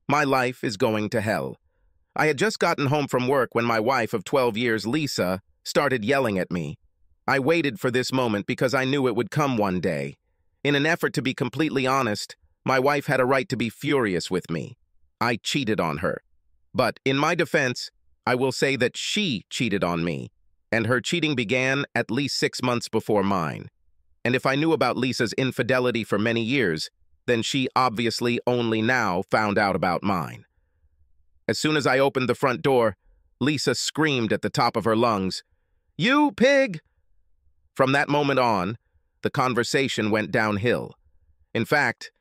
My life is going to hell. I had just gotten home from work when my wife of 12 years, Lisa, started yelling at me. I waited for this moment because I knew it would come one day. In an effort to be completely honest, my wife had a right to be furious with me. I cheated on her. But in my defense, I will say that she cheated on me, and her cheating began at least 6 months before mine. And if I knew about Lisa's infidelity for many years, then she obviously only now found out about mine. As soon as I opened the front door, Lisa screamed at the top of her lungs, "You pig!" From that moment on, the conversation went downhill. In fact,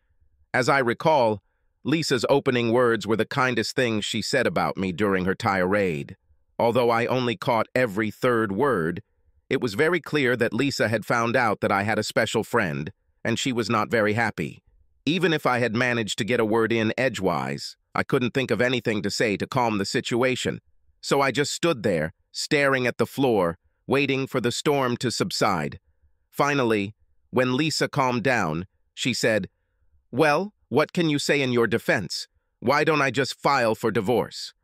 as I recall, Lisa's opening words were the kindest things she said about me during her tirade. Although I only caught every third word, it was very clear that Lisa had found out that I had a special friend, and she was not very happy. Even if I had managed to get a word in edgewise, I couldn't think of anything to say to calm the situation. So I just stood there, staring at the floor, waiting for the storm to subside. Finally, when Lisa calmed down, she said, "Well, what can you say in your defense? Why don't I just file for divorce?"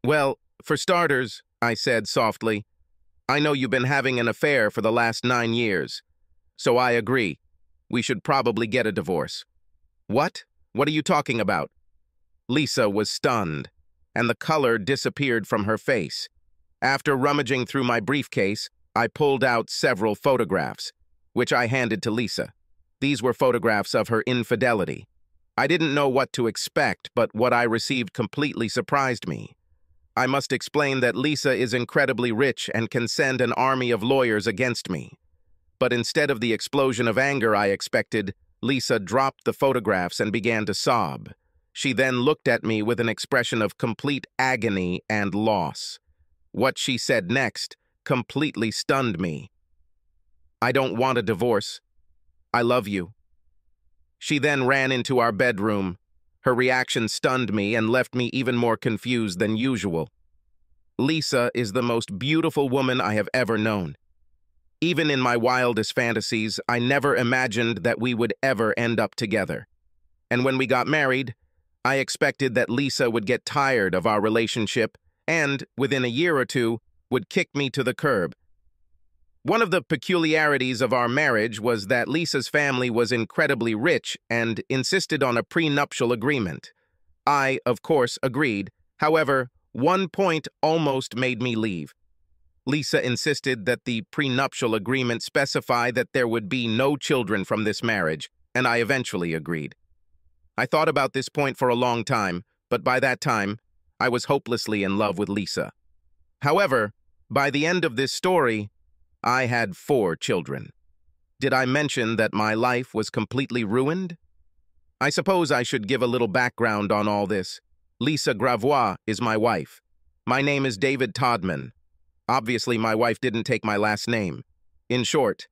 "Well, for starters," I said softly, "I know you've been having an affair for the last 9 years. So I agree. We should probably get a divorce." "What? What are you talking about?" Lisa was stunned, and the color disappeared from her face. After rummaging through my briefcase, I pulled out several photographs, which I handed to Lisa. These were photographs of her infidelity. I didn't know what to expect, but what I received completely surprised me. I must explain that Lisa is incredibly rich and can send an army of lawyers against me. But instead of the explosion of anger I expected, Lisa dropped the photographs and began to sob. She then looked at me with an expression of complete agony and loss. What she said next completely stunned me. "I don't want a divorce. I love you." She then ran into our bedroom. Her reaction stunned me and left me even more confused than usual. Lisa is the most beautiful woman I have ever known. Even in my wildest fantasies, I never imagined that we would ever end up together. And when we got married, I expected that Lisa would get tired of our relationship and, within a year or two, would kick me to the curb. One of the peculiarities of our marriage was that Lisa's family was incredibly rich and insisted on a prenuptial agreement. I, of course, agreed. However, one point almost made me leave. Lisa insisted that the prenuptial agreement specify that there would be no children from this marriage, and I eventually agreed. I thought about this point for a long time, but by that time, I was hopelessly in love with Lisa. However, by the end of this story, I had 4 children. Did I mention that my life was completely ruined? I suppose I should give a little background on all this. Lisa Gravois is my wife. My name is David Todman. Obviously, my wife didn't take my last name. In short,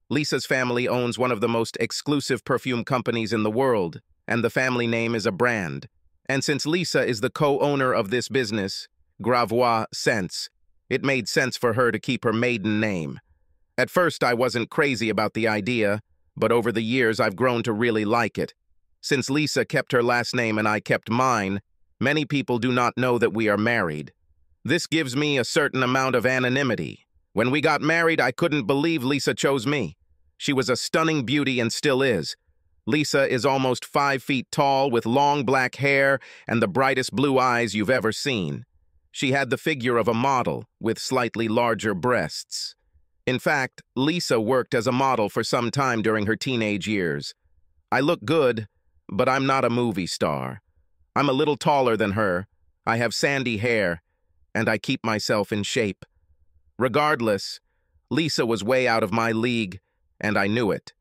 Lisa's family owns one of the most exclusive perfume companies in the world, and the family name is a brand. And since Lisa is the co-owner of this business, Gravois Scents, it made sense for her to keep her maiden name. At first, I wasn't crazy about the idea, but over the years, I've grown to really like it. Since Lisa kept her last name and I kept mine, many people do not know that we are married. This gives me a certain amount of anonymity. When we got married, I couldn't believe Lisa chose me. She was a stunning beauty and still is. Lisa is almost 5 feet tall with long black hair and the brightest blue eyes you've ever seen. She had the figure of a model with slightly larger breasts. In fact, Lisa worked as a model for some time during her teenage years. I look good, but I'm not a movie star. I'm a little taller than her. I have sandy hair, and I keep myself in shape. Regardless, Lisa was way out of my league, and I knew it.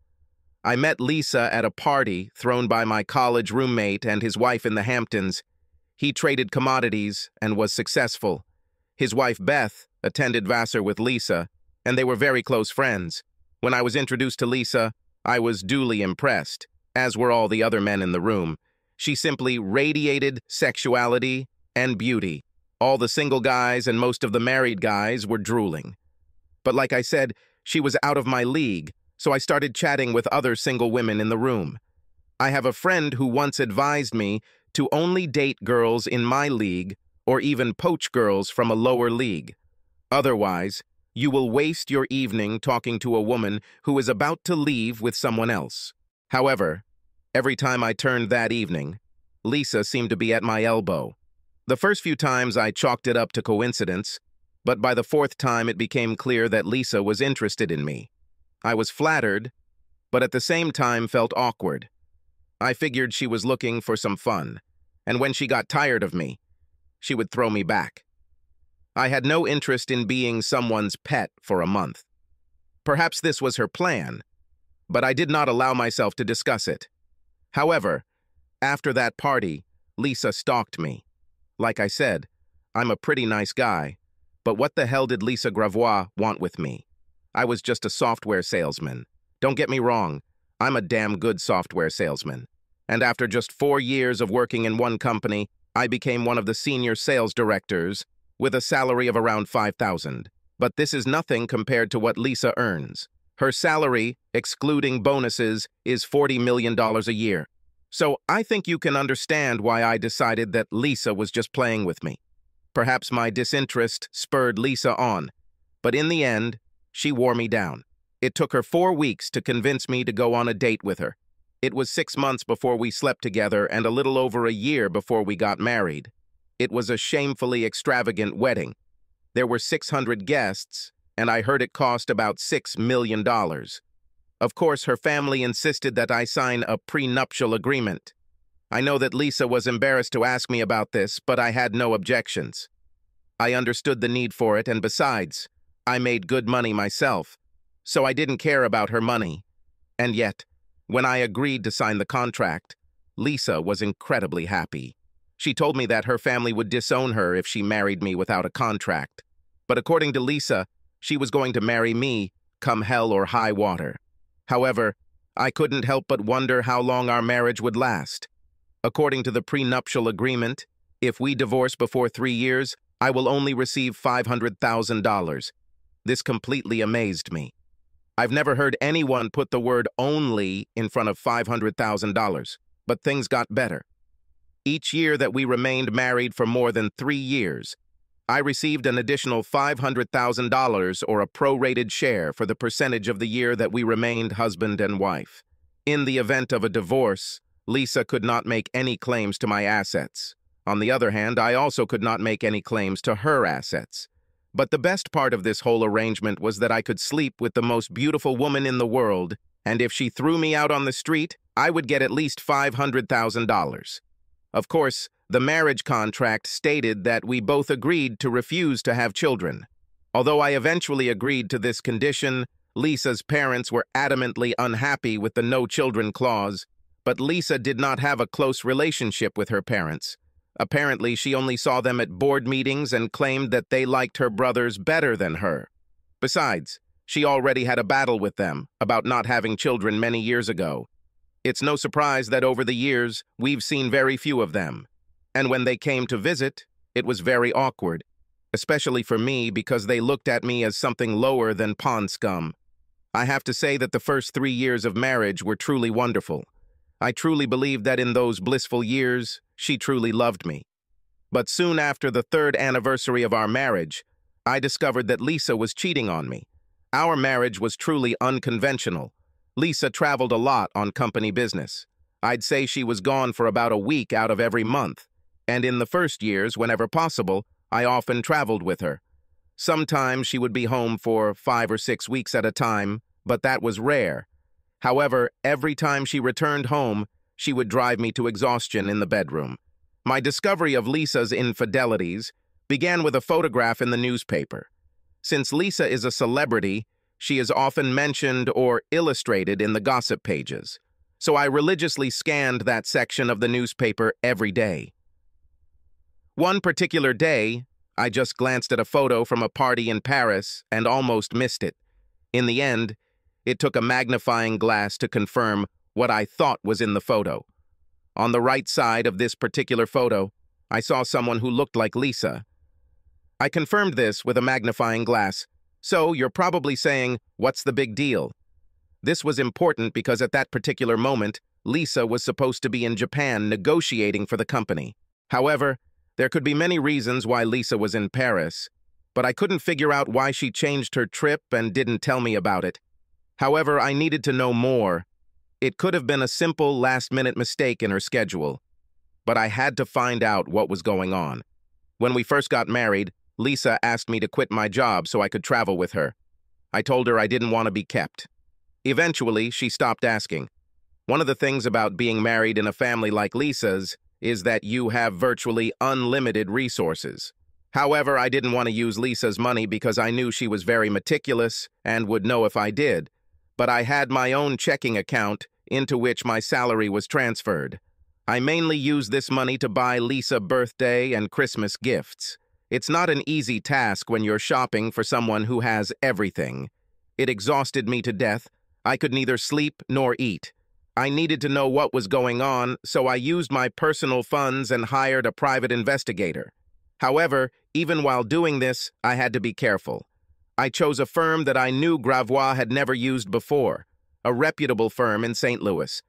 I met Lisa at a party thrown by my college roommate and his wife in the Hamptons. He traded commodities and was successful. His wife, Beth, attended Vassar with Lisa, and they were very close friends. When I was introduced to Lisa, I was duly impressed, as were all the other men in the room. She simply radiated sexuality and beauty. All the single guys and most of the married guys were drooling. But like I said, she was out of my league, so I started chatting with other single women in the room. I have a friend who once advised me to only date girls in my league or even poach girls from a lower league. Otherwise, you will waste your evening talking to a woman who is about to leave with someone else. However, every time I turned that evening, Lisa seemed to be at my elbow. The first few times I chalked it up to coincidence, but by the fourth time it became clear that Lisa was interested in me. I was flattered, but at the same time felt awkward. I figured she was looking for some fun, and when she got tired of me, she would throw me back. I had no interest in being someone's pet for a month. Perhaps this was her plan, but I did not allow myself to discuss it. However, after that party, Lisa stalked me. Like I said, I'm a pretty nice guy, but what the hell did Lisa Gravois want with me? I was just a software salesman. Don't get me wrong, I'm a damn good software salesman. And after just 4 years of working in one company, I became one of the senior sales directors with a salary of around $5,000. But this is nothing compared to what Lisa earns. Her salary, excluding bonuses, is $40 million a year. So I think you can understand why I decided that Lisa was just playing with me. Perhaps my disinterest spurred Lisa on, but in the end, she wore me down. It took her 4 weeks to convince me to go on a date with her. It was 6 months before we slept together and a little over a year before we got married. It was a shamefully extravagant wedding. There were 600 guests, and I heard it cost about $6 million. Of course, her family insisted that I sign a prenuptial agreement. I know that Lisa was embarrassed to ask me about this, but I had no objections. I understood the need for it, and besides, I made good money myself, so I didn't care about her money. And yet, when I agreed to sign the contract, Lisa was incredibly happy. She told me that her family would disown her if she married me without a contract. But according to Lisa, she was going to marry me, come hell or high water. However, I couldn't help but wonder how long our marriage would last. According to the prenuptial agreement, if we divorce before 3 years, I will only receive $500,000. This completely amazed me. I've never heard anyone put the word only in front of $500,000, but things got better. Each year that we remained married for more than 3 years, I received an additional $500,000 or a prorated share for the percentage of the year that we remained husband and wife. In the event of a divorce, Lisa could not make any claims to my assets. On the other hand, I also could not make any claims to her assets. But the best part of this whole arrangement was that I could sleep with the most beautiful woman in the world, and if she threw me out on the street, I would get at least $500,000. Of course, the marriage contract stated that we both agreed to refuse to have children. Although I eventually agreed to this condition, Lisa's parents were adamantly unhappy with the no children clause, but Lisa did not have a close relationship with her parents. Apparently, she only saw them at board meetings and claimed that they liked her brothers better than her. Besides, she already had a battle with them about not having children many years ago. It's no surprise that over the years, we've seen very few of them. And when they came to visit, it was very awkward, especially for me because they looked at me as something lower than pond scum. I have to say that the first 3 years of marriage were truly wonderful. I truly believe that in those blissful years, she truly loved me. But soon after the 3rd anniversary of our marriage, I discovered that Lisa was cheating on me. Our marriage was truly unconventional. Lisa traveled a lot on company business. I'd say she was gone for about a week out of every month. And in the first years, whenever possible, I often traveled with her. Sometimes she would be home for 5 or 6 weeks at a time, but that was rare. However, every time she returned home, she would drive me to exhaustion in the bedroom. My discovery of Lisa's infidelities began with a photograph in the newspaper. Since Lisa is a celebrity, she is often mentioned or illustrated in the gossip pages. So I religiously scanned that section of the newspaper every day. One particular day, I just glanced at a photo from a party in Paris and almost missed it. In the end, it took a magnifying glass to confirm what I thought was in the photo. On the right side of this particular photo, I saw someone who looked like Lisa. I confirmed this with a magnifying glass. So you're probably saying, what's the big deal? This was important because at that particular moment, Lisa was supposed to be in Japan negotiating for the company. However, there could be many reasons why Lisa was in Paris, but I couldn't figure out why she changed her trip and didn't tell me about it. However, I needed to know more. It could have been a simple last-minute mistake in her schedule, but I had to find out what was going on. When we first got married, Lisa asked me to quit my job so I could travel with her. I told her I didn't want to be kept. Eventually, she stopped asking. One of the things about being married in a family like Lisa's is that you have virtually unlimited resources. However, I didn't want to use Lisa's money because I knew she was very meticulous and would know if I did. But I had my own checking account into which my salary was transferred. I mainly used this money to buy Lisa birthday and Christmas gifts. It's not an easy task when you're shopping for someone who has everything. It exhausted me to death. I could neither sleep nor eat. I needed to know what was going on, so I used my personal funds and hired a private investigator. However, even while doing this, I had to be careful. I chose a firm that I knew Gravois had never used before, a reputable firm in St. Louis.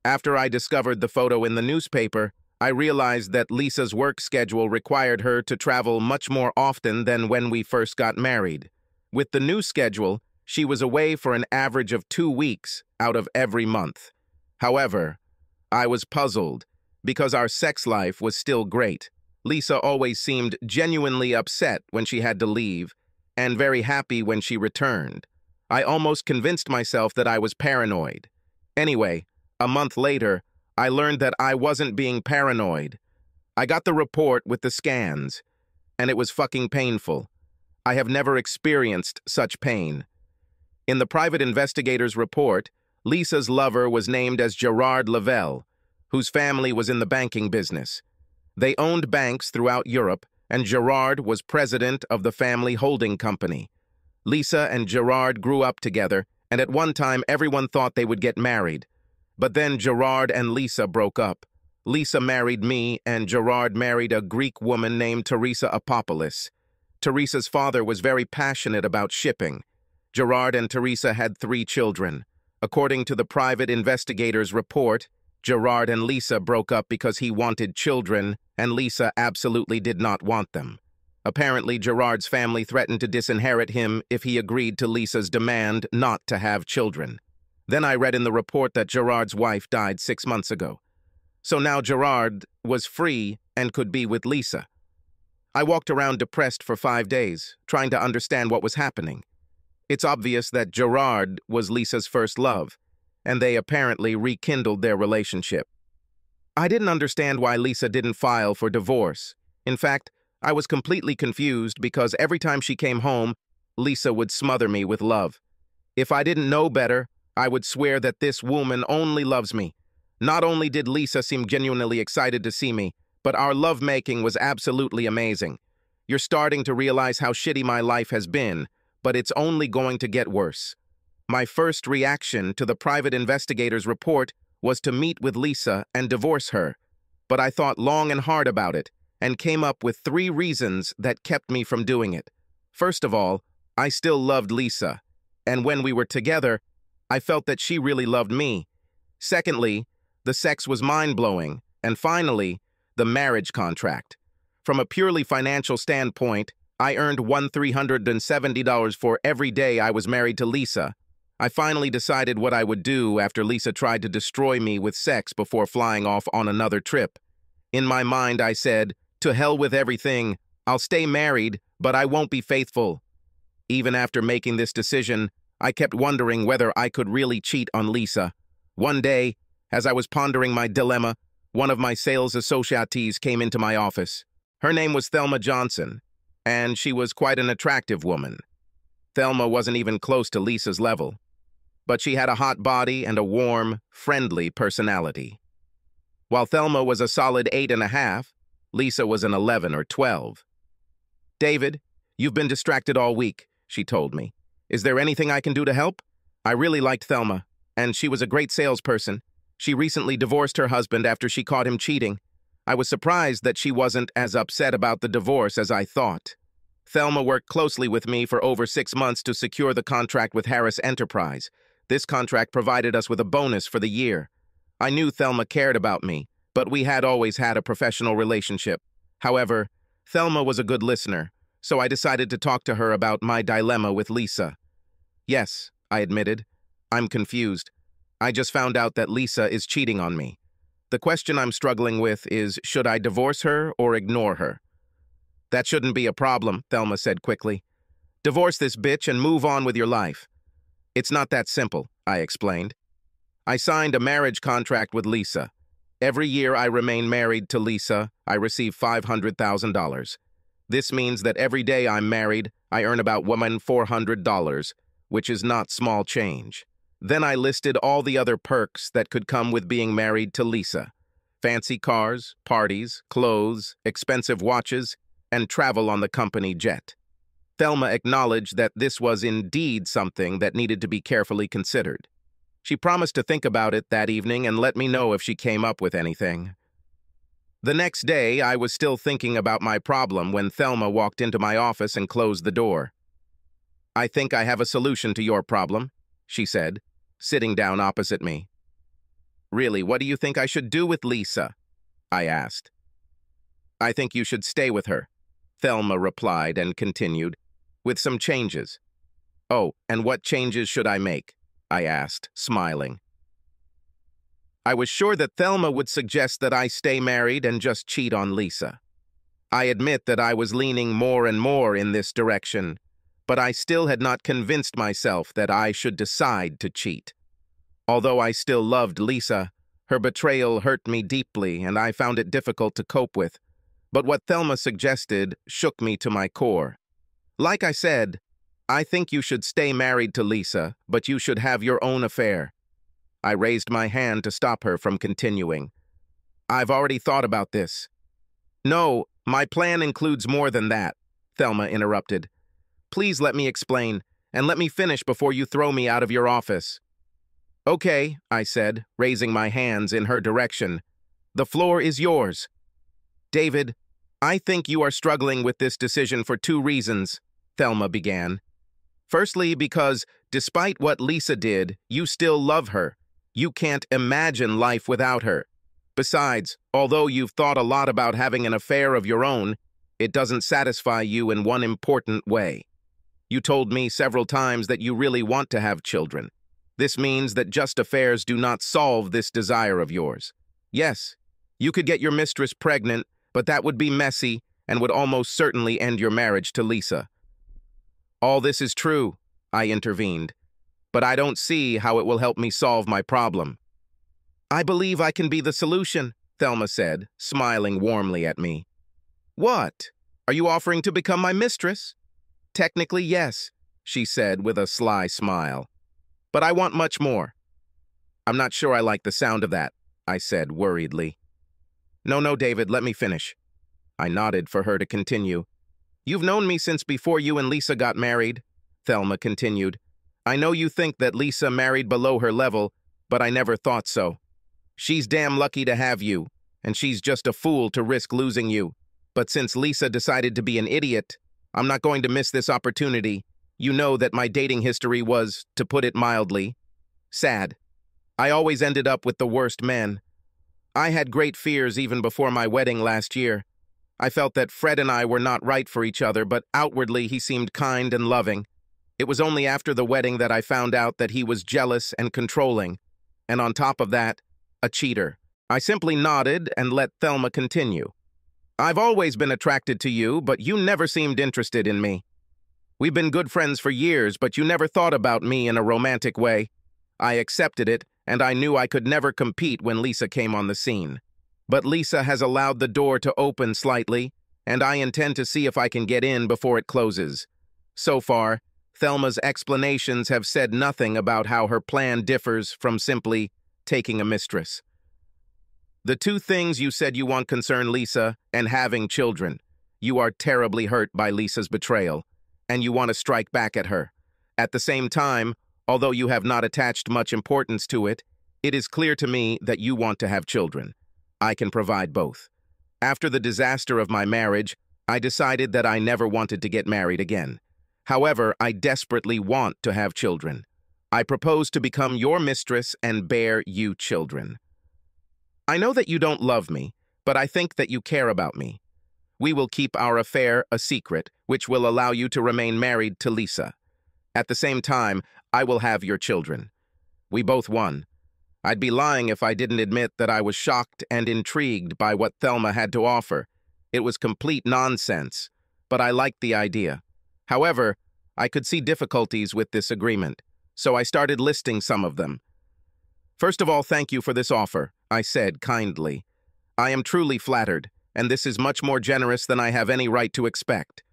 After I discovered the photo in the newspaper, I realized that Lisa's work schedule required her to travel much more often than when we first got married. With the new schedule, she was away for an average of 2 weeks out of every month. However, I was puzzled because our sex life was still great. Lisa always seemed genuinely upset when she had to leave and very happy when she returned. I almost convinced myself that I was paranoid. Anyway, a month later, I learned that I wasn't being paranoid. I got the report with the scans, and it was fucking painful. I have never experienced such pain. In the private investigator's report, Lisa's lover was named as Gerard Lavelle, whose family was in the banking business. They owned banks throughout Europe, and Gerard was president of the family holding company. Lisa and Gerard grew up together, and at one time everyone thought they would get married. But then Gerard and Lisa broke up. Lisa married me, and Gerard married a Greek woman named Teresa Apopoulos. Teresa's father was very passionate about shipping. Gerard and Teresa had 3 children. According to the private investigator's report, Gerard and Lisa broke up because he wanted children, and Lisa absolutely did not want them. Apparently, Gerard's family threatened to disinherit him if he agreed to Lisa's demand not to have children. Then I read in the report that Gerard's wife died 6 months ago. So now Gerard was free and could be with Lisa. I walked around depressed for 5 days, trying to understand what was happening. It's obvious that Gerard was Lisa's first love, and they apparently rekindled their relationship. I didn't understand why Lisa didn't file for divorce. In fact, I was completely confused because every time she came home, Lisa would smother me with love. If I didn't know better, I would swear that this woman only loves me. Not only did Lisa seem genuinely excited to see me, but our lovemaking was absolutely amazing. You're starting to realize how shitty my life has been, but it's only going to get worse. My first reaction to the private investigator's report was to meet with Lisa and divorce her, but I thought long and hard about it and came up with 3 reasons that kept me from doing it. First of all, I still loved Lisa, and when we were together, I felt that she really loved me. Secondly, the sex was mind-blowing, and finally, the marriage contract. From a purely financial standpoint, I earned $1,370 for every day I was married to Lisa. I finally decided what I would do after Lisa tried to destroy me with sex before flying off on another trip. In my mind, I said, "To hell with everything. I'll stay married, but I won't be faithful." Even after making this decision, I kept wondering whether I could really cheat on Lisa. One day, as I was pondering my dilemma, one of my sales associates came into my office. Her name was Thelma Johnson, and she was quite an attractive woman. Thelma wasn't even close to Lisa's level, but she had a hot body and a warm, friendly personality. While Thelma was a solid 8.5, Lisa was an 11 or 12. "David, you've been distracted all week," she told me. "Is there anything I can do to help?" I really liked Thelma, and she was a great salesperson. She recently divorced her husband after she caught him cheating. I was surprised that she wasn't as upset about the divorce as I thought. Thelma worked closely with me for over 6 months to secure the contract with Harris Enterprise. This contract provided us with a bonus for the year. I knew Thelma cared about me, but we had always had a professional relationship. However, Thelma was a good listener, so I decided to talk to her about my dilemma with Lisa. Yes, I admitted. I'm confused. I just found out that Lisa is cheating on me. The question I'm struggling with is, should I divorce her or ignore her? That shouldn't be a problem, Thelma said quickly. Divorce this bitch and move on with your life. It's not that simple, I explained. I signed a marriage contract with Lisa. Every year I remain married to Lisa, I receive $500,000. This means that every day I'm married, I earn about $400, which is not small change. Then I listed all the other perks that could come with being married to Lisa. Fancy cars, parties, clothes, expensive watches, and travel on the company jet. Thelma acknowledged that this was indeed something that needed to be carefully considered. She promised to think about it that evening and let me know if she came up with anything. The next day, I was still thinking about my problem when Thelma walked into my office and closed the door. I think I have a solution to your problem, she said, sitting down opposite me. Really, what do you think I should do with Lisa? I asked. I think you should stay with her, Thelma replied and continued, with some changes. Oh, and what changes should I make? I asked, smiling. I was sure that Thelma would suggest that I stay married and just cheat on Lisa. I admit that I was leaning more and more in this direction, but I still had not convinced myself that I should decide to cheat. Although I still loved Lisa, her betrayal hurt me deeply and I found it difficult to cope with. But what Thelma suggested shook me to my core. Like I said, I think you should stay married to Lisa, but you should have your own affair. I raised my hand to stop her from continuing. I've already thought about this. No, my plan includes more than that, Thelma interrupted. Please let me explain, and let me finish before you throw me out of your office. Okay, I said, raising my hands in her direction. The floor is yours. David, I think you are struggling with this decision for 2 reasons, Thelma began. Firstly, because, despite what Lisa did, you still love her. You can't imagine life without her. Besides, although you've thought a lot about having an affair of your own, it doesn't satisfy you in one important way. You told me several times that you really want to have children. This means that just affairs do not solve this desire of yours. Yes, you could get your mistress pregnant, but that would be messy and would almost certainly end your marriage to Lisa. All this is true, I intervened, but I don't see how it will help me solve my problem. I believe I can be the solution, Thelma said, smiling warmly at me. What? Are you offering to become my mistress? Technically, yes, she said with a sly smile. But I want much more. I'm not sure I like the sound of that, I said worriedly. No, David, let me finish. I nodded for her to continue. You've known me since before you and Lisa got married, Thelma continued. I know you think that Lisa married below her level, but I never thought so. She's damn lucky to have you, and she's just a fool to risk losing you. But since Lisa decided to be an idiot, I'm not going to miss this opportunity. You know that my dating history was, to put it mildly, sad. I always ended up with the worst men. I had great fears even before my wedding last year. I felt that Fred and I were not right for each other, but outwardly he seemed kind and loving. It was only after the wedding that I found out that he was jealous and controlling, and on top of that, a cheater. I simply nodded and let Thelma continue. I've always been attracted to you, but you never seemed interested in me. We've been good friends for years, but you never thought about me in a romantic way. I accepted it, and I knew I could never compete when Lisa came on the scene. But Lisa has allowed the door to open slightly, and I intend to see if I can get in before it closes. So far, Thelma's explanations have said nothing about how her plan differs from simply taking a mistress. The 2 things you said you want concern Lisa and having children. You are terribly hurt by Lisa's betrayal, and you want to strike back at her. At the same time, although you have not attached much importance to it, it is clear to me that you want to have children. I can provide both. After the disaster of my marriage, I decided that I never wanted to get married again. However, I desperately want to have children. I propose to become your mistress and bear you children. I know that you don't love me, but I think that you care about me. We will keep our affair a secret, which will allow you to remain married to Lisa. At the same time, I will have your children. We both won. I'd be lying if I didn't admit that I was shocked and intrigued by what Thelma had to offer. It was complete nonsense, but I liked the idea. However, I could see difficulties with this agreement, so I started listing some of them. First of all, thank you for this offer, I said kindly. I am truly flattered, and this is much more generous than I have any right to expect.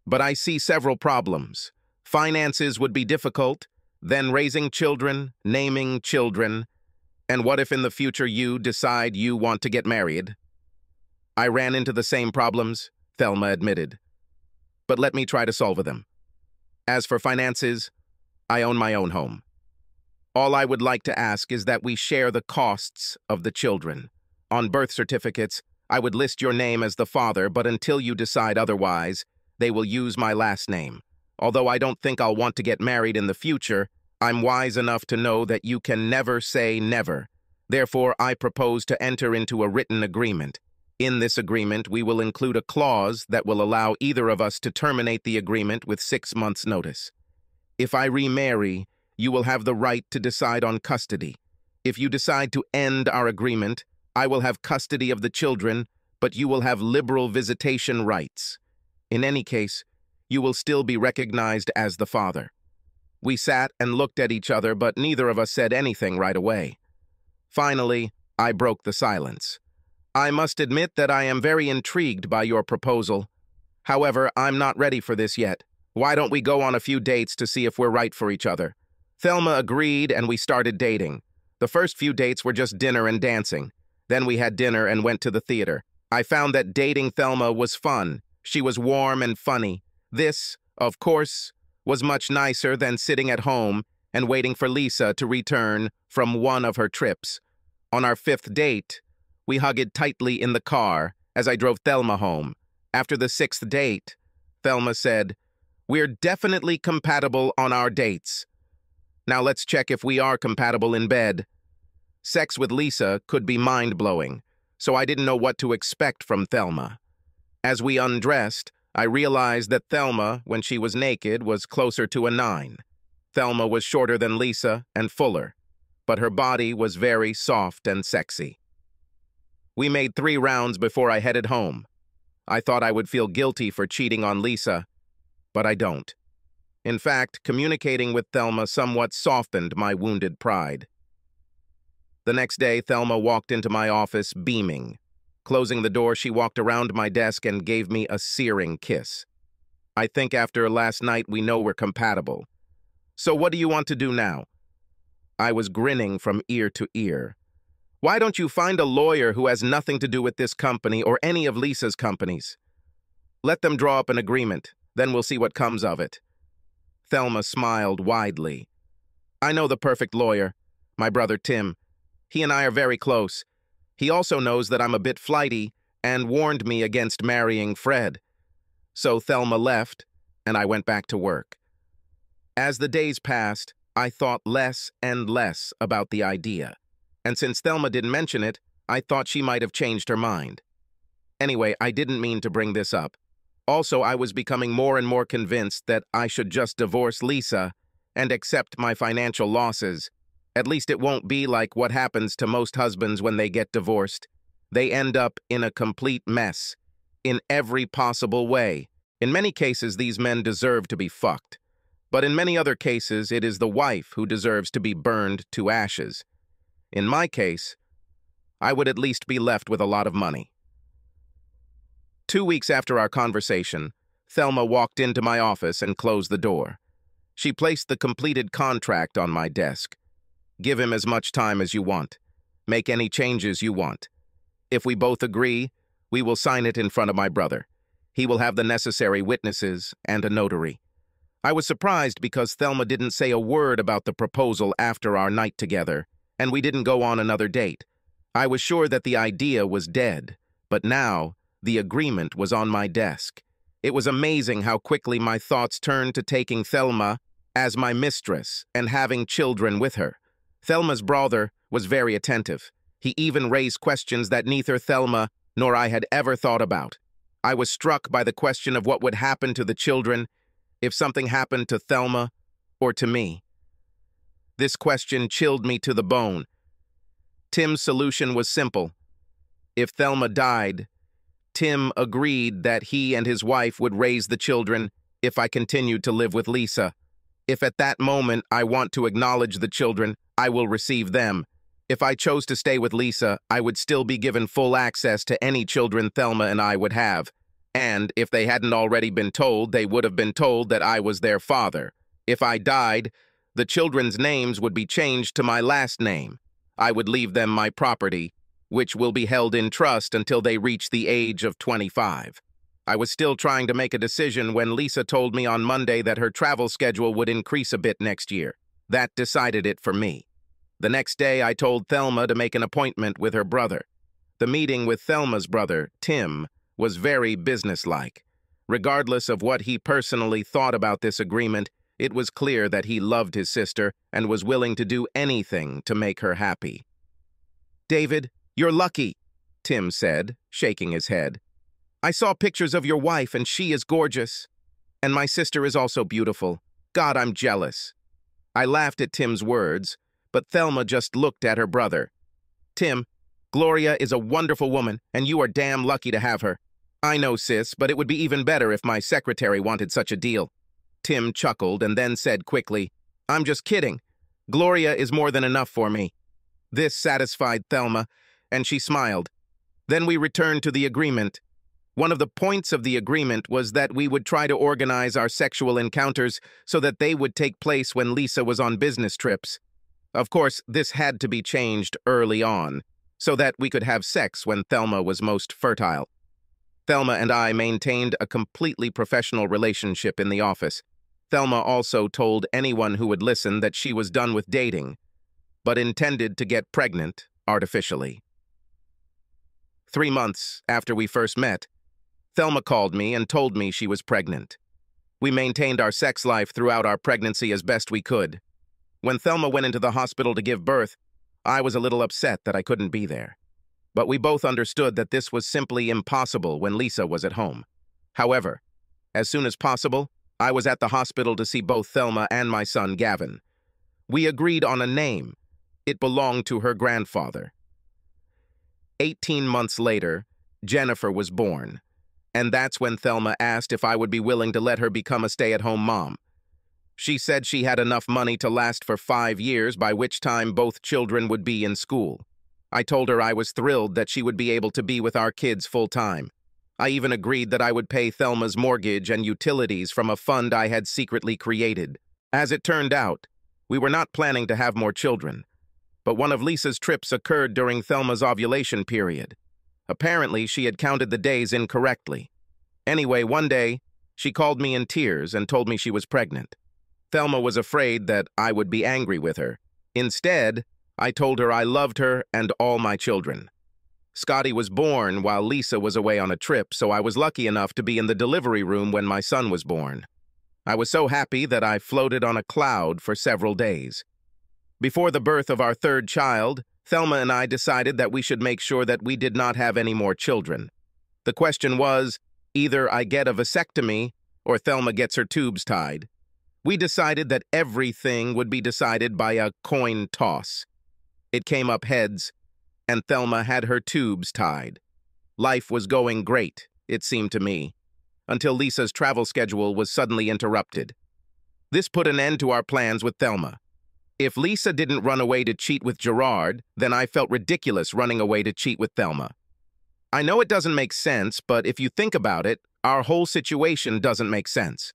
But I see several problems. Finances would be difficult, then raising children, naming children, and what if in the future you decide you want to get married? I ran into the same problems, Thelma admitted. But let me try to solve them. As for finances, I own my own home. All I would like to ask is that we share the costs of the children. On birth certificates, I would list your name as the father, but until you decide otherwise, they will use my last name. Although I don't think I'll want to get married in the future, I'm wise enough to know that you can never say never. Therefore, I propose to enter into a written agreement. In this agreement, we will include a clause that will allow either of us to terminate the agreement with 6 months' notice. If I remarry, you will have the right to decide on custody. If you decide to end our agreement, I will have custody of the children, but you will have liberal visitation rights. In any case, you will still be recognized as the father. We sat and looked at each other, but neither of us said anything right away. Finally, I broke the silence. I must admit that I am very intrigued by your proposal. However, I'm not ready for this yet. Why don't we go on a few dates to see if we're right for each other? Thelma agreed, and we started dating. The first few dates were just dinner and dancing. Then we had dinner and went to the theater. I found that dating Thelma was fun. She was warm and funny. This, of course, was much nicer than sitting at home and waiting for Lisa to return from one of her trips. On our 5th date, we hugged tightly in the car as I drove Thelma home. After the 6th date, Thelma said, "We're definitely compatible on our dates. Now let's check if we are compatible in bed." Sex with Lisa could be mind-blowing, so I didn't know what to expect from Thelma. As we undressed, I realized that Thelma, when she was naked, was closer to a 9. Thelma was shorter than Lisa and fuller, but her body was very soft and sexy. We made 3 rounds before I headed home. I thought I would feel guilty for cheating on Lisa, but I don't. In fact, communicating with Thelma somewhat softened my wounded pride. The next day, Thelma walked into my office beaming. Closing the door, she walked around my desk and gave me a searing kiss. I think after last night we know we're compatible. So what do you want to do now? I was grinning from ear to ear. Why don't you find a lawyer who has nothing to do with this company or any of Lisa's companies? Let them draw up an agreement, then we'll see what comes of it. Thelma smiled widely. I know the perfect lawyer, my brother Tim. He and I are very close. He also knows that I'm a bit flighty and warned me against marrying Fred. So Thelma left, and I went back to work. As the days passed, I thought less and less about the idea. And since Thelma didn't mention it, I thought she might have changed her mind. Anyway, I didn't mean to bring this up. Also, I was becoming more and more convinced that I should just divorce Lisa and accept my financial losses. At least it won't be like what happens to most husbands when they get divorced. They end up in a complete mess, in every possible way. In many cases, these men deserve to be fucked. But in many other cases, it is the wife who deserves to be burned to ashes. In my case, I would at least be left with a lot of money. 2 weeks after our conversation, Thelma walked into my office and closed the door. She placed the completed contract on my desk. Give him as much time as you want. Make any changes you want. If we both agree, we will sign it in front of my brother. He will have the necessary witnesses and a notary. I was surprised because Thelma didn't say a word about the proposal after our night together, and we didn't go on another date. I was sure that the idea was dead, but now the agreement was on my desk. It was amazing how quickly my thoughts turned to taking Thelma as my mistress and having children with her. Thelma's brother was very attentive. He even raised questions that neither Thelma nor I had ever thought about. I was struck by the question of what would happen to the children if something happened to Thelma or to me. This question chilled me to the bone. Tim's solution was simple. If Thelma died, Tim agreed that he and his wife would raise the children if I continued to live with Lisa. If at that moment I want to acknowledge the children, I will receive them. If I chose to stay with Lisa, I would still be given full access to any children Thelma and I would have. And if they hadn't already been told, they would have been told that I was their father. If I died, the children's names would be changed to my last name. I would leave them my property, which will be held in trust until they reach the age of 25. I was still trying to make a decision when Lisa told me on Monday that her travel schedule would increase a bit next year. That decided it for me. The next day, I told Thelma to make an appointment with her brother. The meeting with Thelma's brother, Tim, was very businesslike. Regardless of what he personally thought about this agreement, it was clear that he loved his sister and was willing to do anything to make her happy. "David, you're lucky," Tim said, shaking his head. "I saw pictures of your wife and she is gorgeous. And my sister is also beautiful. God, I'm jealous." I laughed at Tim's words, but Thelma just looked at her brother. "Tim, Gloria is a wonderful woman, and you are damn lucky to have her. I know, sis, but it would be even better if my secretary wanted such a deal." Tim chuckled and then said quickly, "I'm just kidding. Gloria is more than enough for me." This satisfied Thelma, and she smiled. Then we returned to the agreement. One of the points of the agreement was that we would try to organize our sexual encounters so that they would take place when Lisa was on business trips. Of course, this had to be changed early on, so that we could have sex when Thelma was most fertile. Thelma and I maintained a completely professional relationship in the office. Thelma also told anyone who would listen that she was done with dating, but intended to get pregnant artificially. 3 months after we first met, Thelma called me and told me she was pregnant. We maintained our sex life throughout our pregnancy as best we could. When Thelma went into the hospital to give birth, I was a little upset that I couldn't be there. But we both understood that this was simply impossible when Lisa was at home. However, as soon as possible, I was at the hospital to see both Thelma and my son Gavin. We agreed on a name. It belonged to her grandfather. 18 months later, Jennifer was born, and that's when Thelma asked if I would be willing to let her become a stay-at-home mom. She said she had enough money to last for 5 years, by which time both children would be in school. I told her I was thrilled that she would be able to be with our kids full-time. I even agreed that I would pay Thelma's mortgage and utilities from a fund I had secretly created. As it turned out, we were not planning to have more children, but one of Lisa's trips occurred during Thelma's ovulation period. Apparently, she had counted the days incorrectly. Anyway, one day, she called me in tears and told me she was pregnant. Thelma was afraid that I would be angry with her. Instead, I told her I loved her and all my children. Scotty was born while Lisa was away on a trip, so I was lucky enough to be in the delivery room when my son was born. I was so happy that I floated on a cloud for several days. Before the birth of our third child, Thelma and I decided that we should make sure that we did not have any more children. The question was, either I get a vasectomy or Thelma gets her tubes tied. We decided that everything would be decided by a coin toss. It came up heads, and Thelma had her tubes tied. Life was going great, it seemed to me, until Lisa's travel schedule was suddenly interrupted. This put an end to our plans with Thelma. If Lisa didn't run away to cheat with Gerard, then I felt ridiculous running away to cheat with Thelma. I know it doesn't make sense, but if you think about it, our whole situation doesn't make sense.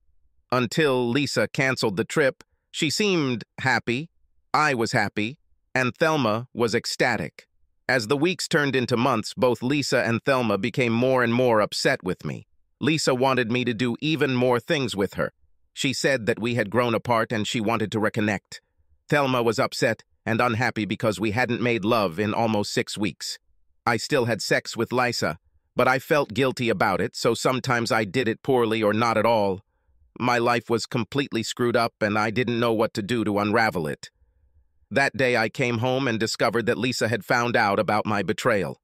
Until Lisa canceled the trip, she seemed happy, I was happy, and Thelma was ecstatic. As the weeks turned into months, both Lisa and Thelma became more and more upset with me. Lisa wanted me to do even more things with her. She said that we had grown apart and she wanted to reconnect. Thelma was upset and unhappy because we hadn't made love in almost 6 weeks. I still had sex with Lisa, but I felt guilty about it, so sometimes I did it poorly or not at all. My life was completely screwed up and I didn't know what to do to unravel it. That day I came home and discovered that Lisa had found out about my betrayal.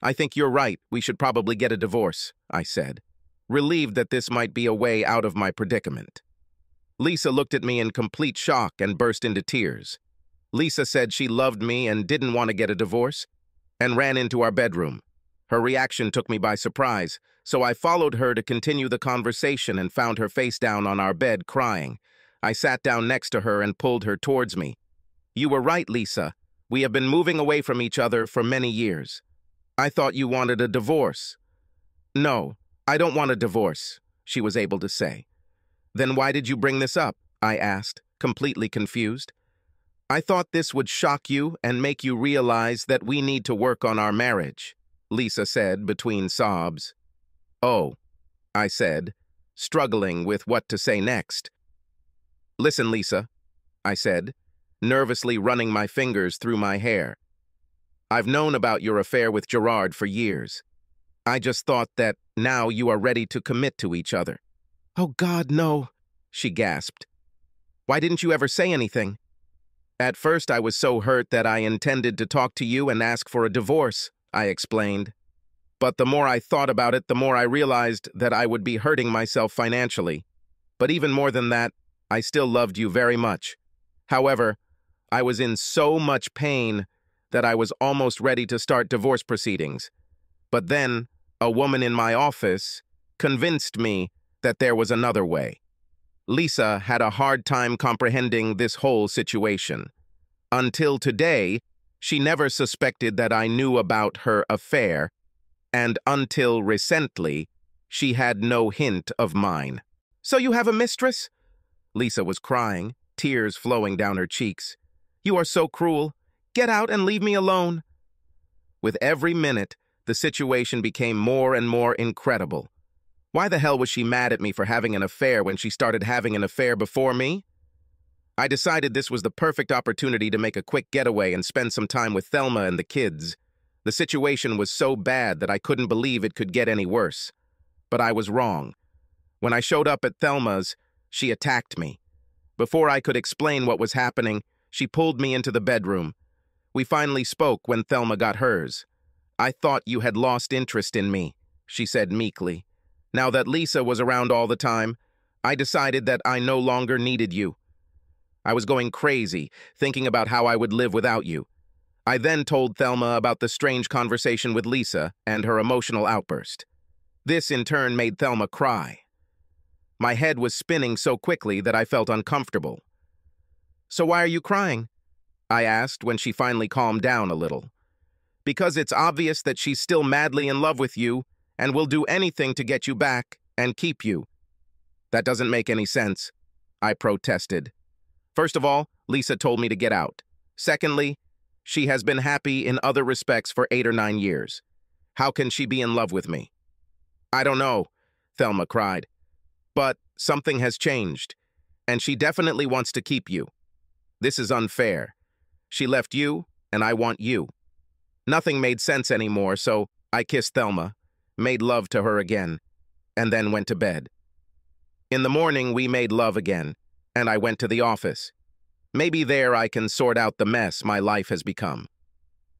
"I think you're right. We should probably get a divorce," I said, relieved that this might be a way out of my predicament. Lisa looked at me in complete shock and burst into tears. Lisa said she loved me and didn't want to get a divorce, and ran into our bedroom. Her reaction took me by surprise, so I followed her to continue the conversation and found her face down on our bed crying. I sat down next to her and pulled her towards me. "You were right, Lisa. We have been moving away from each other for many years. I thought you wanted a divorce." "No, I don't want a divorce," she was able to say. "Then why did you bring this up?" I asked, completely confused. "I thought this would shock you and make you realize that we need to work on our marriage," Lisa said between sobs. "Oh," I said, struggling with what to say next. "Listen, Lisa," I said, nervously running my fingers through my hair. "I've known about your affair with Gerard for years. I just thought that now you are ready to commit to each other." "Oh God, no," she gasped. "Why didn't you ever say anything?" "At first I was so hurt that I intended to talk to you and ask for a divorce," I explained. "But the more I thought about it, the more I realized that I would be hurting myself financially. But even more than that, I still loved you very much. However, I was in so much pain that I was almost ready to start divorce proceedings. But then, a woman in my office convinced me that there was another way." Lisa had a hard time comprehending this whole situation. Until today, she never suspected that I knew about her affair, and until recently, she had no hint of mine. "So you have a mistress?" Lisa was crying, tears flowing down her cheeks. "You are so cruel. Get out and leave me alone." With every minute, the situation became more and more incredible. Why the hell was she mad at me for having an affair when she started having an affair before me? I decided this was the perfect opportunity to make a quick getaway and spend some time with Thelma and the kids. The situation was so bad that I couldn't believe it could get any worse. But I was wrong. When I showed up at Thelma's, she attacked me. Before I could explain what was happening, she pulled me into the bedroom. We finally spoke when Thelma got hers. "I thought you had lost interest in me," she said meekly. "Now that Lisa was around all the time, I decided that I no longer needed you. I was going crazy, thinking about how I would live without you." I then told Thelma about the strange conversation with Lisa and her emotional outburst. This, in turn, made Thelma cry. My head was spinning so quickly that I felt uncomfortable. "So why are you crying?" I asked when she finally calmed down a little. "Because it's obvious that she's still madly in love with you and will do anything to get you back and keep you." "That doesn't make any sense," I protested. "First of all, Lisa told me to get out. Secondly, she has been happy in other respects for 8 or 9 years. How can she be in love with me?" "I don't know," Thelma cried. "But something has changed, and she definitely wants to keep you. This is unfair. She left you, and I want you." Nothing made sense anymore, so I kissed Thelma, made love to her again, and then went to bed. In the morning, we made love again, and I went to the office. Maybe there I can sort out the mess my life has become.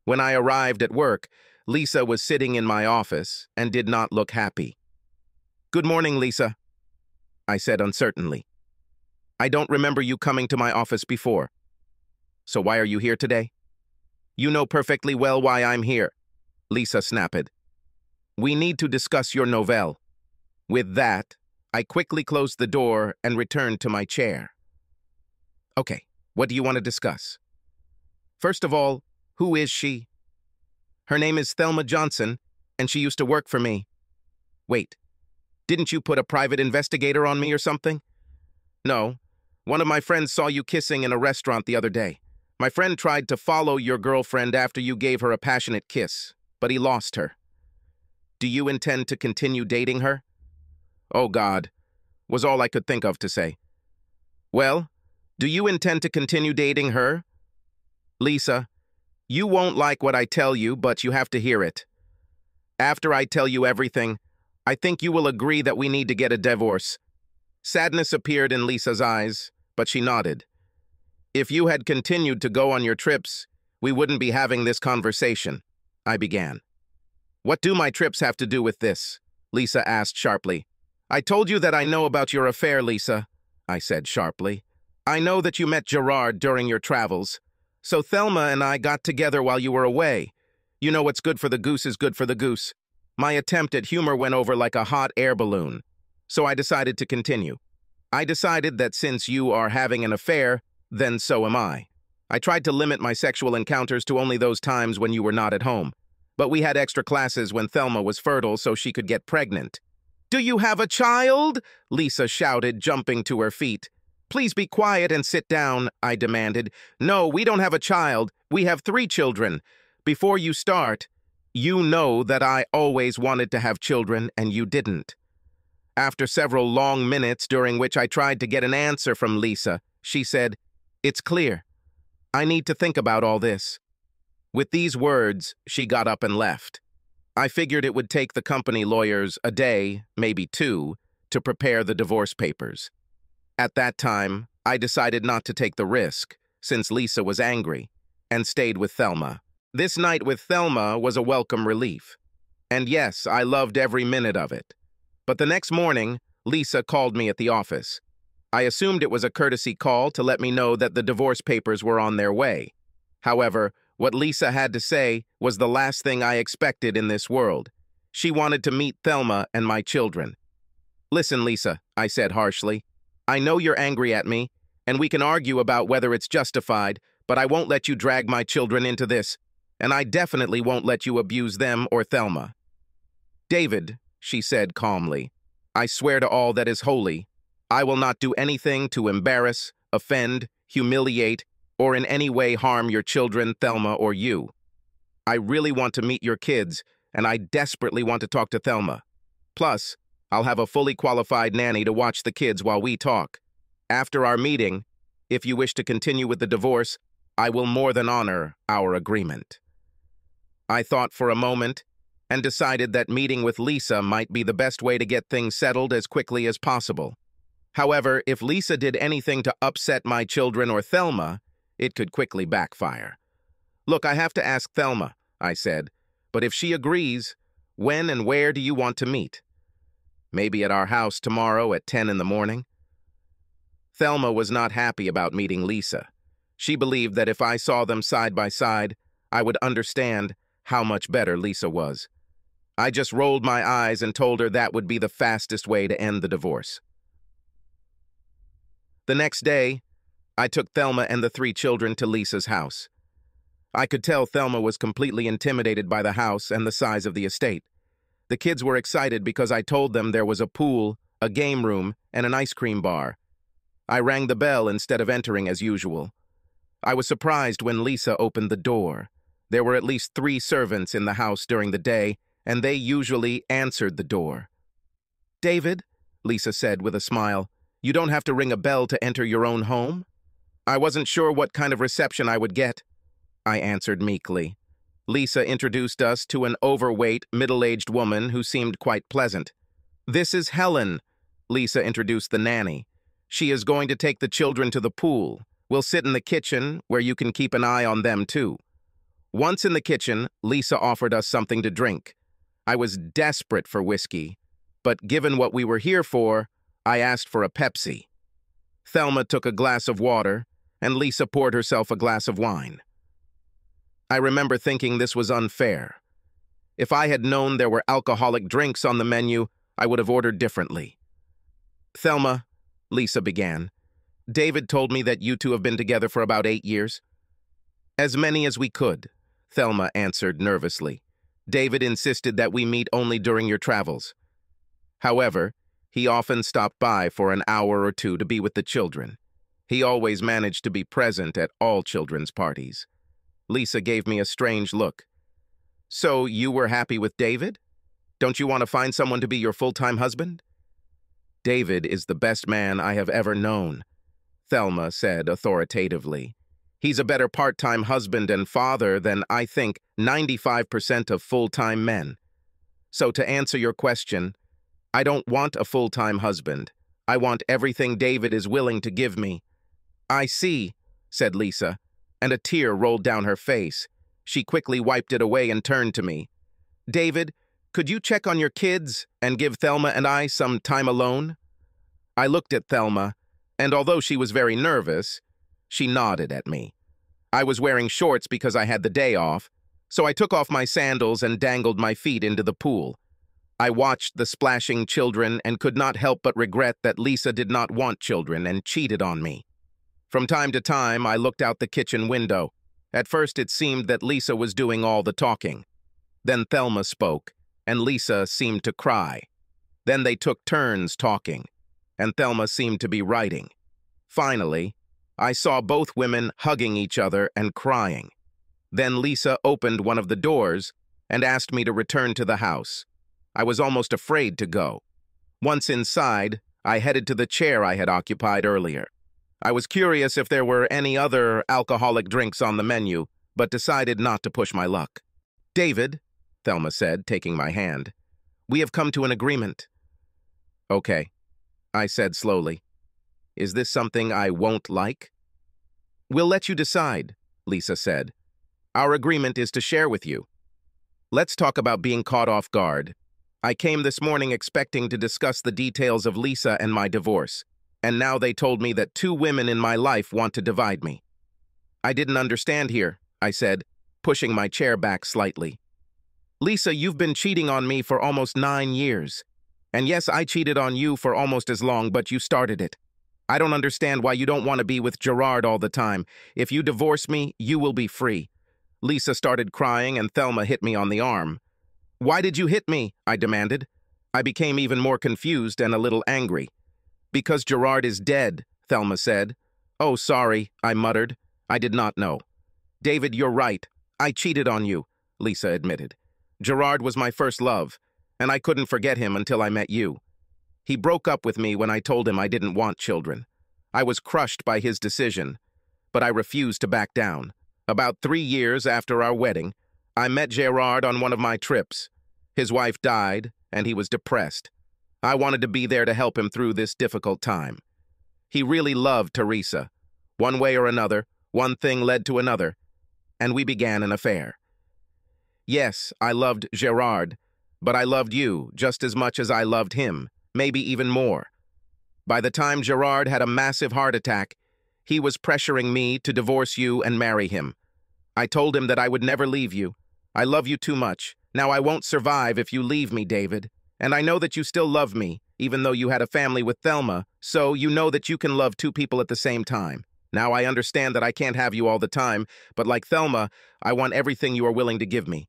When I arrived at work, Lisa was sitting in my office and did not look happy. "Good morning, Lisa," I said uncertainly. "I don't remember you coming to my office before. So why are you here today?" "You know perfectly well why I'm here," Lisa snapped. "We need to discuss your novelle." With that, I quickly closed the door and returned to my chair. "Okay, what do you want to discuss?" "First of all, who is she?" "Her name is Thelma Johnson, and she used to work for me." "Wait, didn't you put a private investigator on me or something?" "No, one of my friends saw you kissing in a restaurant the other day. My friend tried to follow your girlfriend after you gave her a passionate kiss, but he lost her. Do you intend to continue dating her?" "Oh God," was all I could think of to say. "Well, do you intend to continue dating her?" "Lisa, you won't like what I tell you, but you have to hear it. After I tell you everything, I think you will agree that we need to get a divorce." Sadness appeared in Lisa's eyes, but she nodded. If you had continued to go on your trips, we wouldn't be having this conversation, I began. What do my trips have to do with this? Lisa asked sharply. I told you that I know about your affair, Lisa, I said sharply. I know that you met Gerard during your travels. So Thelma and I got together while you were away. You know what's good for the goose is good for the goose. My attempt at humor went over like a hot air balloon. So I decided to continue. I decided that since you are having an affair, then so am I. I tried to limit my sexual encounters to only those times when you were not at home. But we had extra classes when Thelma was fertile so she could get pregnant. Do you have a child? Lisa shouted, jumping to her feet. Please be quiet and sit down, I demanded. No, we don't have a child. We have 3 children. Before you start, you know that I always wanted to have children and you didn't. After several long minutes during which I tried to get an answer from Lisa, she said, It's clear. I need to think about all this. With these words, she got up and left. I figured it would take the company lawyers a day, maybe 2, to prepare the divorce papers. At that time, I decided not to take the risk, since Lisa was angry, and stayed with Thelma. This night with Thelma was a welcome relief. And yes, I loved every minute of it. But the next morning, Lisa called me at the office. I assumed it was a courtesy call to let me know that the divorce papers were on their way. However, what Lisa had to say was the last thing I expected in this world. She wanted to meet Thelma and my children. Listen, Lisa, I said harshly. I know you're angry at me, and we can argue about whether it's justified, but I won't let you drag my children into this, and I definitely won't let you abuse them or Thelma. David, she said calmly, I swear to all that is holy, I will not do anything to embarrass, offend, humiliate, or in any way harm your children, Thelma, or you. I really want to meet your kids, and I desperately want to talk to Thelma. Plus, I'll have a fully qualified nanny to watch the kids while we talk. After our meeting, if you wish to continue with the divorce, I will more than honor our agreement. I thought for a moment and decided that meeting with Lisa might be the best way to get things settled as quickly as possible. However, if Lisa did anything to upset my children or Thelma, it could quickly backfire. Look, I have to ask Thelma, I said, but if she agrees, when and where do you want to meet? Maybe at our house tomorrow at 10 in the morning? Thelma was not happy about meeting Lisa. She believed that if I saw them side by side, I would understand how much better Lisa was. I just rolled my eyes and told her that would be the fastest way to end the divorce. The next day, I took Thelma and the 3 children to Lisa's house. I could tell Thelma was completely intimidated by the house and the size of the estate. The kids were excited because I told them there was a pool, a game room, and an ice cream bar. I rang the bell instead of entering as usual. I was surprised when Lisa opened the door. There were at least 3 servants in the house during the day, and they usually answered the door. David, Lisa said with a smile, you don't have to ring a bell to enter your own home? I wasn't sure what kind of reception I would get, I answered meekly. Lisa introduced us to an overweight, middle-aged woman who seemed quite pleasant. This is Helen, Lisa introduced the nanny. She is going to take the children to the pool. We'll sit in the kitchen, where you can keep an eye on them too. Once in the kitchen, Lisa offered us something to drink. I was desperate for whiskey, but given what we were here for, I asked for a Pepsi. Thelma took a glass of water, and Lisa poured herself a glass of wine. I remember thinking this was unfair. If I had known there were alcoholic drinks on the menu, I would have ordered differently. Thelma, Lisa began, David told me that you two have been together for about 8 years. As many as we could, Thelma answered nervously. David insisted that we meet only during your travels. However, he often stopped by for an hour or 2 to be with the children. He always managed to be present at all children's parties. Lisa gave me a strange look. So you were happy with David? Don't you want to find someone to be your full-time husband? David is the best man I have ever known, Thelma said authoritatively. He's a better part-time husband and father than, I think, 95% of full-time men. So to answer your question, I don't want a full-time husband. I want everything David is willing to give me. I see, said Lisa, and a tear rolled down her face. She quickly wiped it away and turned to me. David, could you check on your kids and give Thelma and I some time alone? I looked at Thelma, and although she was very nervous, she nodded at me. I was wearing shorts because I had the day off, so I took off my sandals and dangled my feet into the pool. I watched the splashing children and could not help but regret that Lisa did not want children and cheated on me. From time to time, I looked out the kitchen window. At first, it seemed that Lisa was doing all the talking. Then Thelma spoke, and Lisa seemed to cry. Then they took turns talking, and Thelma seemed to be writing. Finally, I saw both women hugging each other and crying. Then Lisa opened one of the doors and asked me to return to the house. I was almost afraid to go. Once inside, I headed to the chair I had occupied earlier. I was curious if there were any other alcoholic drinks on the menu, but decided not to push my luck. David, Thelma said, taking my hand, we have come to an agreement. Okay, I said slowly. Is this something I won't like? We'll let you decide, Lisa said. Our agreement is to share with you. Let's talk about being caught off guard. I came this morning expecting to discuss the details of Lisa and my divorce, and now they told me that 2 women in my life want to divide me. I didn't understand here, I said, pushing my chair back slightly. Lisa, you've been cheating on me for almost 9 years. And yes, I cheated on you for almost as long, but you started it. I don't understand why you don't want to be with Gerard all the time. If you divorce me, you will be free. Lisa started crying and Thelma hit me on the arm. Why did you hit me? I demanded. I became even more confused and a little angry. Because Gerard is dead, Thelma said. Oh, sorry, I muttered. I did not know. David, you're right. I cheated on you, Lisa admitted. Gerard was my first love, and I couldn't forget him until I met you. He broke up with me when I told him I didn't want children. I was crushed by his decision, but I refused to back down. About 3 years after our wedding, I met Gerard on one of my trips. His wife died, and he was depressed. I wanted to be there to help him through this difficult time. He really loved Teresa. One way or another, one thing led to another, and we began an affair. Yes, I loved Gerard, but I loved you just as much as I loved him, maybe even more. By the time Gerard had a massive heart attack, he was pressuring me to divorce you and marry him. I told him that I would never leave you. I love you too much. Now I won't survive if you leave me, David. And I know that you still love me, even though you had a family with Thelma, so you know that you can love 2 people at the same time. Now I understand that I can't have you all the time, but like Thelma, I want everything you are willing to give me.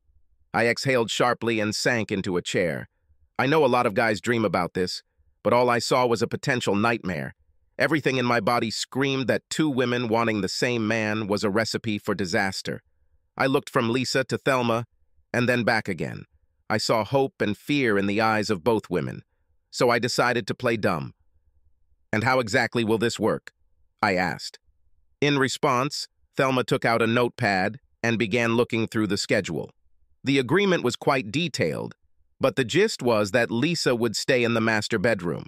I exhaled sharply and sank into a chair. I know a lot of guys dream about this, but all I saw was a potential nightmare. Everything in my body screamed that 2 women wanting the same man was a recipe for disaster. I looked from Lisa to Thelma, and then back again. I saw hope and fear in the eyes of both women, so I decided to play dumb. And how exactly will this work? I asked. In response, Thelma took out a notepad and began looking through the schedule. The agreement was quite detailed, but the gist was that Lisa would stay in the master bedroom.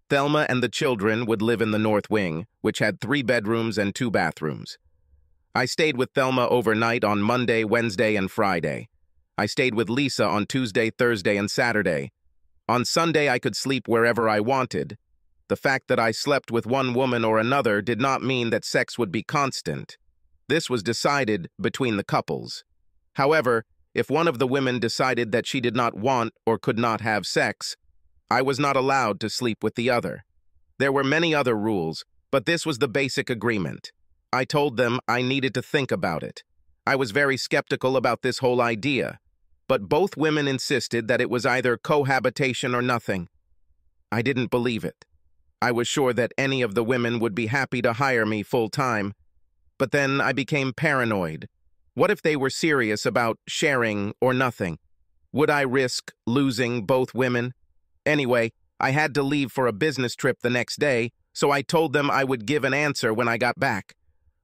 Thelma and the children would live in the north wing, which had 3 bedrooms and 2 bathrooms. I stayed with Thelma overnight on Monday, Wednesday, and Friday. I stayed with Lisa on Tuesday, Thursday, and Saturday. On Sunday, I could sleep wherever I wanted. The fact that I slept with one woman or another did not mean that sex would be constant. This was decided between the couples. However, if one of the women decided that she did not want or could not have sex, I was not allowed to sleep with the other. There were many other rules, but this was the basic agreement. I told them I needed to think about it. I was very skeptical about this whole idea, but both women insisted that it was either cohabitation or nothing. I didn't believe it. I was sure that any of the women would be happy to hire me full-time, but then I became paranoid. What if they were serious about sharing or nothing? Would I risk losing both women? Anyway, I had to leave for a business trip the next day, so I told them I would give an answer when I got back.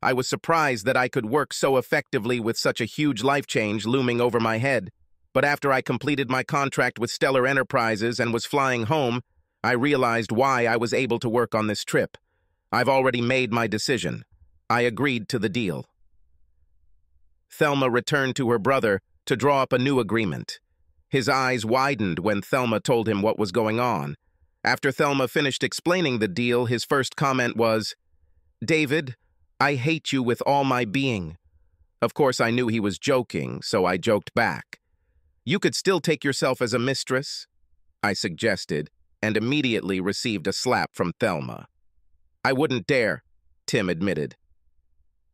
I was surprised that I could work so effectively with such a huge life change looming over my head. But after I completed my contract with Stellar Enterprises and was flying home, I realized why I was able to work on this trip. I've already made my decision. I agreed to the deal. Thelma returned to her brother to draw up a new agreement. His eyes widened when Thelma told him what was going on. After Thelma finished explaining the deal, his first comment was, "David, I hate you with all my being." Of course, I knew he was joking, so I joked back. "You could still take yourself as a mistress," I suggested, and immediately received a slap from Thelma. "I wouldn't dare," Tim admitted.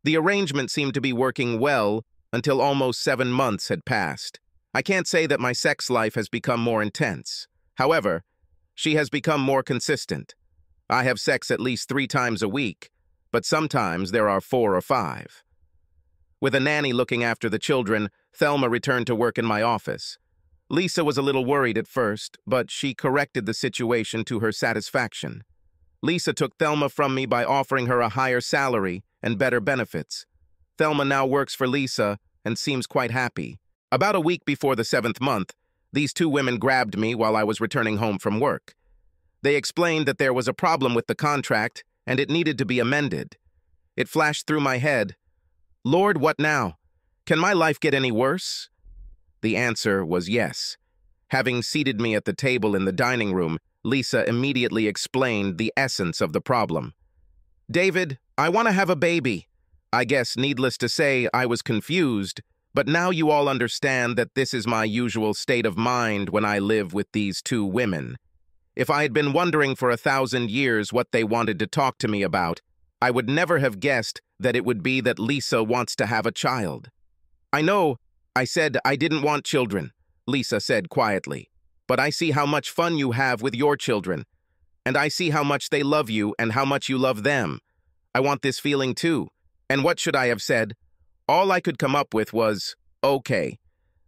The arrangement seemed to be working well until almost 7 months had passed. I can't say that my sex life has become more intense. However, she has become more consistent. I have sex at least 3 times a week, but sometimes there are 4 or 5. With a nanny looking after the children, Thelma returned to work in my office. Lisa was a little worried at first, but she corrected the situation to her satisfaction. Lisa took Thelma from me by offering her a higher salary and better benefits. Thelma now works for Lisa and seems quite happy. About a week before the 7th month, these 2 women grabbed me while I was returning home from work. They explained that there was a problem with the contract and it needed to be amended. It flashed through my head, "Lord, what now? Can my life get any worse?" The answer was yes. Having seated me at the table in the dining room, Lisa immediately explained the essence of the problem. "David, I want to have a baby." I guess, needless to say, I was confused, but now you all understand that this is my usual state of mind when I live with these 2 women. If I had been wondering for 1,000 years what they wanted to talk to me about, I would never have guessed that it would be that Lisa wants to have a child. "I know, I said I didn't want children," Lisa said quietly, "but I see how much fun you have with your children, and I see how much they love you and how much you love them. I want this feeling too." And what should I have said? All I could come up with was, "Okay."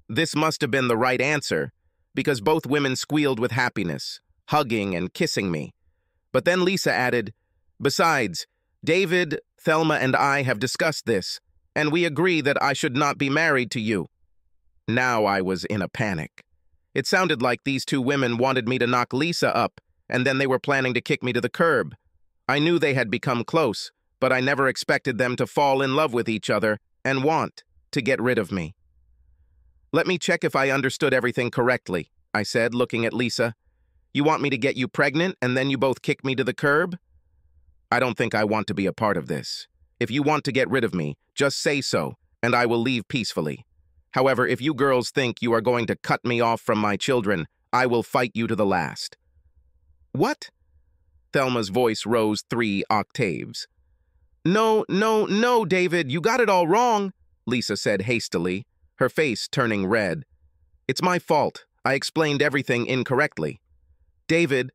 This must have been the right answer, because both women squealed with happiness, hugging and kissing me. But then Lisa added, "Besides, David, Thelma, and I have discussed this, and we agree that I should not be married to you." Now I was in a panic. It sounded like these 2 women wanted me to knock Lisa up, and then they were planning to kick me to the curb. I knew they had become close, but I never expected them to fall in love with each other and want to get rid of me. "Let me check if I understood everything correctly," I said, looking at Lisa. "You want me to get you pregnant and then you both kick me to the curb?" "I don't think I want to be a part of this. If you want to get rid of me, just say so, and I will leave peacefully. However, if you girls think you are going to cut me off from my children, I will fight you to the last." "What?" Thelma's voice rose 3 octaves. No, David, you got it all wrong," Lisa said hastily, her face turning red. "It's my fault. I explained everything incorrectly." "David,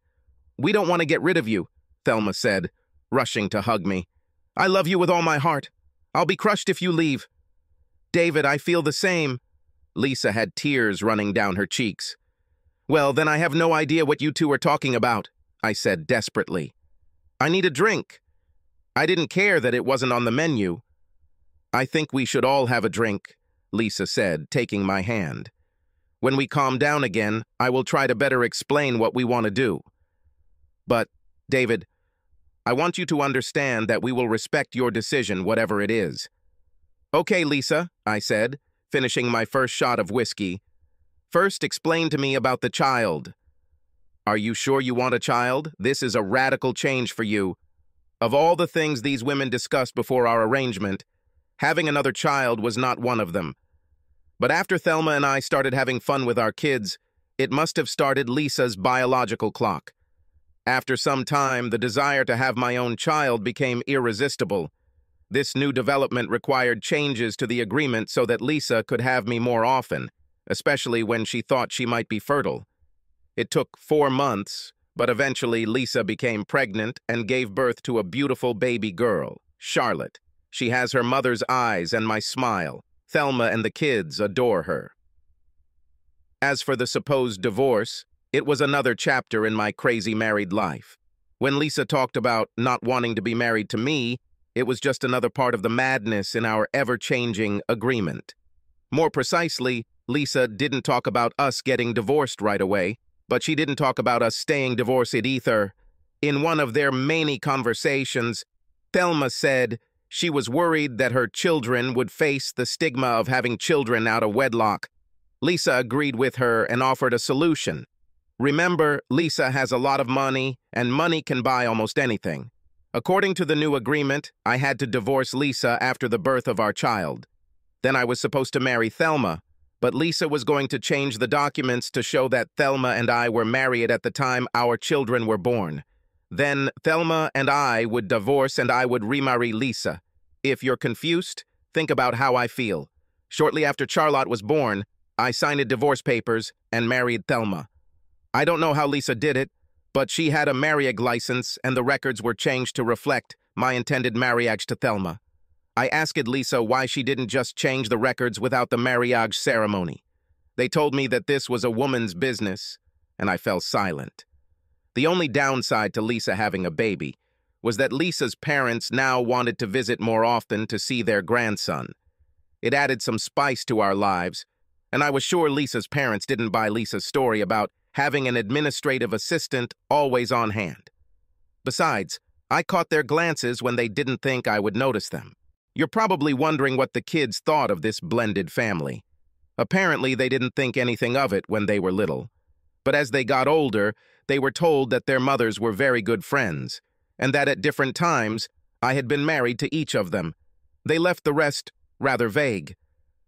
we don't want to get rid of you," Thelma said, rushing to hug me. "I love you with all my heart. I'll be crushed if you leave." "David, I feel the same." Lisa had tears running down her cheeks. "Well, then I have no idea what you 2 are talking about," I said desperately. "I need a drink." I didn't care that it wasn't on the menu. "I think we should all have a drink," Lisa said, taking my hand. "When we calm down again, I will try to better explain what we want to do. But, David, I want you to understand that we will respect your decision, whatever it is." "Okay, Lisa," I said, finishing my first shot of whiskey. "First, explain to me about the child." "Are you sure you want a child? This is a radical change for you. Of all the things these women discussed before our arrangement, having another child was not one of them. But after Thelma and I started having fun with our kids, it must have started Lisa's biological clock. After some time, the desire to have my own child became irresistible. This new development required changes to the agreement so that Lisa could have me more often, especially when she thought she might be fertile. It took 4 months, but eventually Lisa became pregnant and gave birth to a beautiful baby girl, Charlotte. She has her mother's eyes and my smile. Thelma and the kids adore her. As for the supposed divorce, it was another chapter in my crazy married life. When Lisa talked about not wanting to be married to me, it was just another part of the madness in our ever-changing agreement. More precisely, Lisa didn't talk about us getting divorced right away, but she didn't talk about us staying divorced either. In one of their many conversations, Thelma said, She was worried that her children would face the stigma of having children out of wedlock. Lisa agreed with her and offered a solution. Remember, Lisa has a lot of money, and money can buy almost anything. According to the new agreement, I had to divorce Lisa after the birth of our child. Then I was supposed to marry Thelma, but Lisa was going to change the documents to show that Thelma and I were married at the time our children were born. Then Thelma and I would divorce and I would remarry Lisa. If you're confused, think about how I feel. Shortly after Charlotte was born, I signed divorce papers and married Thelma. I don't know how Lisa did it, but she had a marriage license and the records were changed to reflect my intended marriage to Thelma. I asked Lisa why she didn't just change the records without the marriage ceremony. They told me that this was a woman's business, and I fell silent. The only downside to Lisa having a baby was that Lisa's parents now wanted to visit more often to see their grandson. It added some spice to our lives, and I was sure Lisa's parents didn't buy Lisa's story about having an administrative assistant always on hand. Besides, I caught their glances when they didn't think I would notice them. You're probably wondering what the kids thought of this blended family. Apparently, they didn't think anything of it when they were little. But as they got older, they were told that their mothers were very good friends, and that at different times, I had been married to each of them. They left the rest rather vague.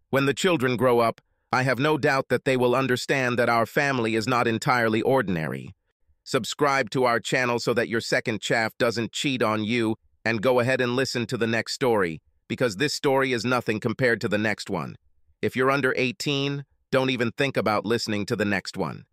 When the children grow up, I have no doubt that they will understand that our family is not entirely ordinary. Subscribe to our channel so that your second chaff doesn't cheat on you, and go ahead and listen to the next story, because this story is nothing compared to the next one. If you're under 18, don't even think about listening to the next one.